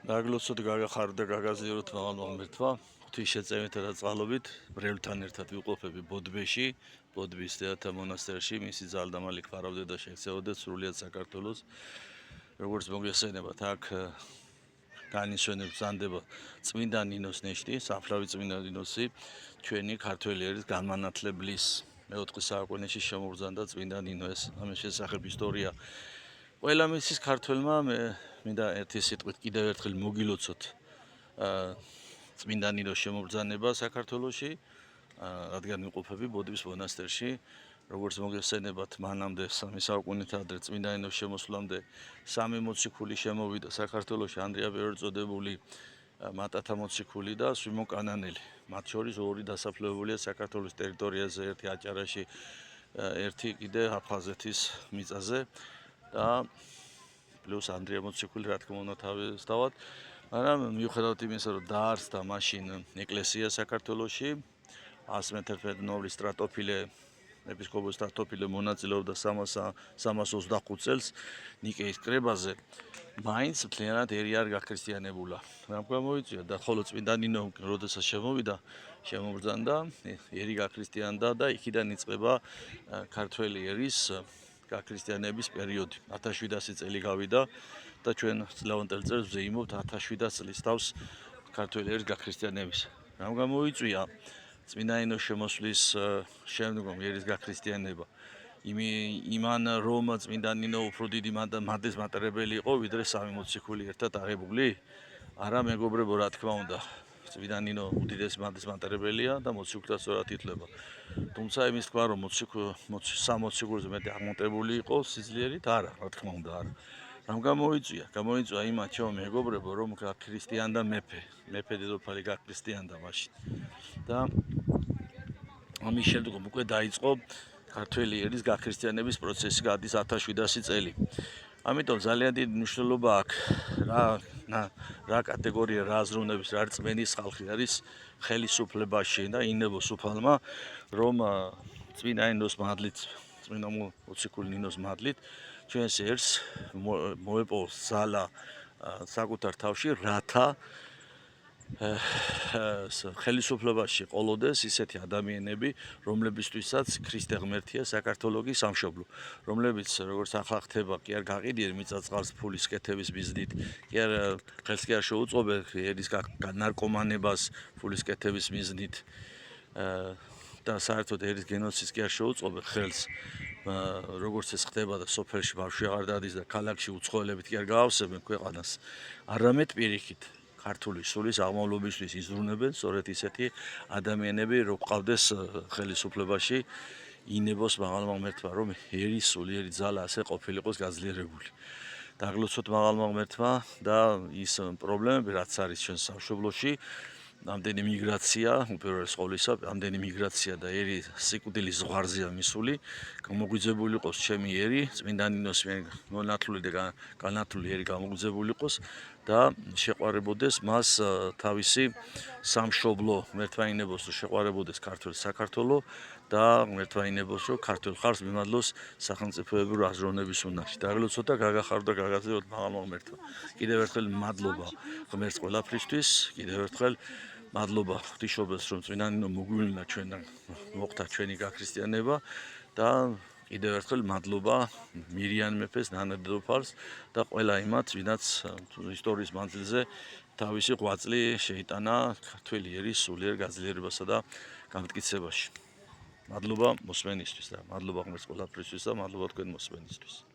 Დაგლოცოთ გაგახარდა გაგაზიაროთ მაღალმოღმერთმა ღვთის შეწევითა და წყალობით ბრევლთან ერთად ვიყოფები ბოდბეში ბოდბის დედათა მონასტერში მისი ძალდამალი ქარავდა და შექცეოდა სრულიად საქართველოს როგორც მოგესწრებათ აქ განისვენებს ზანდება წმინდა ნინოს ნეშტი საფლავი წმინდა ნინოსი ჩვენი ქართველი ერის განმანათლებლის მე-4 საუკუნეში შემოგზანდა წმინდა ნინო ეს ამის შესახებ ისტორია ყველა მისის ქართველმა მე მინდა ერთი სიტყვით კიდევ ერთხელ მოგილოცოთ წმინდა ნინოს შემოგზანება საქართველოში რადგან ვიყოფები ბოდბის მონასტერში როგორც მოგესწრებათ მანამდე 3 საუკუნით ადრე წმინდა ნინოს შემოსვლამდე 3 მოციქული შემოვიდა საქართველოში ანდრია პირველწოდებული მატათა მოციქული და სვიმონ კანანელი მათ შორის 2 დასაფლავებულია საქართველოს ტერიტორიაზე ერთი აჭარაში ერთი კიდე აფხაზეთის მიწაზე და პლუს ანდრია მოციქული რა თქმა უნდა თავისთავად მაგრამ მიუხედავად იმისა რომ დაარსდა მაშინ ეკლესია საქართველოში 100 მეთერთმეტ ნომრის სტრატოფილე ეპისკოპოს სტრატოფილე მონაწილეობდა 325 წელს ნიკეის კრებაზე მაინც მთლიანად ერი არ გაქრისტიანებულა რა გამოიწვია და ხოლო წმინდა ნინო როდესაც შემოვიდა შემოგზანდა ერი გაქრისტიანდა და იქიდან იწყება ქართველი ერის გაქრისტიანების პერიოდი 1700 წელი გავიდა და ჩვენ ლევონტელ წელს ვზეიმობთ 1700 წლის თავს ქართველი ერის გაქრისტიანების რა გამოიწვია წმინდა ნინოს შემოსვლის შემდგომ ერის გაქრისტიანება იმან რომ წმინდა ნინო უფრო დიდი მადლის მატარებელი იყო ვიდრე 3 მოციქული ერთად აღებული არა მეგობრებო რა თქმა უნდა წმინდა ნინო უდიდესი მადლის მატარებელია და მოციქულთა სწორად ითვლება თუმცა იმის თქვა რომ მოციქულზე მეტი აღმონტებული იყო სიძლიერით არა რა თქმა უნდა არა რამ გამოიწვია იმათ ჩემო მეგობრებო რომ გაქრისტიანდა მეფე დედოფალი გაქრისტიანდა მაშინ და ამის შემდგომ უკვე დაიწყო ქართველი ერის გაქრისტიანების პროცესი გადის 1700 წელი ამიტომ ძალიან დიდი მნიშვნელობა აქვს რა კატეგორია რა აზროვნების რა რწმენის ხალხი არის ხელისუფლებაში და ინებოს უფალმა რომ წმინდა ნინოს მადლით წმინდა მოციქული ნინოს მადლით ჩვენს ერს მოეპოვოს ძალა საკუთარ თავში რათა ხელისუფლებაში ყოლოდეს ისეთი ადამიანები, რომლებისთვისაც ქრისტე ღმერთია საქართველოს სამშობლო, რომლებიც როგორც ახლა ხდება, კი არ გაყიდიან მიწა-წყალს ფულის კეთების მიზნით, კი არ ხელს კი არ შეუწყობენ ერის ნარკომანებას ფულის კეთების მიზნით და საერთოდ ერის გენოციდს კი არ შეუწყობენ ხელს, როგორც ეს ხდება და სოფელში ბავშვი აღარ დადის და ქალაქში უცხოელებით კი არ გაავსებენ ქვეყანას, არამედ პირიქით ქართული სულის აღმავლობისთვის იზრუნებენ სწორედ ისეთი ადამიანები რო ყავდეს ხელისუფლებაში ინებოს მაღალმოღმერთმა რომ ერის სულიერი ძალა ასე ყოფილიყოს გაძლიერებული დაგლოცოთ მაღალმოღმერთმა და ის პრობლემები რაც არის ჩვენ სამშობლოში ამდენი მიგრაცია უპირველეს ყოვლისა ამდენი მიგრაცია და ერი სიკვდილის ზღვარზეა მისული გამოგვიძებული იყოს ჩემი ერი წმინდა ნინოს მონათლული და განათლული ერი გამოგვიძებული იყოს და შეყვარებოდეს მას თავისი სამშობლო მერთვაინებოს რომ შეყვარებოდეს ქართული საქართველო და მერთვაინებოს რომ ქართულ ხალხს მიმადლოს სახელმწიფოებრივი აზროვნების უნარში დაგლოცოთ და გაგახარდა გაგაზიაროთ მაღალმოღმერთმა კიდევ ერთხელ მადლობა ღმერთს ყველაფრისთვის კიდევ ერთხელ მადლობა ღვთისმშობელს რომ წმინდა ნინო მოგვივლინა ჩვენთან მოხდა ჩვენი გაქრისტიანება და კიდევ ერთხელ მადლობა მირიან მეფეს ნანა დედოფალს და ყველა იმათ ვინაც ისტორიის მანძილზე თავისი ღვაწლი შეიტანა ქართველი ერის სულიერ გაძლიერებასა და გამტკიცებაში მადლობა მოსმენისთვის და მადლობა ღმერთს ყველაფრისთვის და მადლობა თქვენ მოსმენისთვის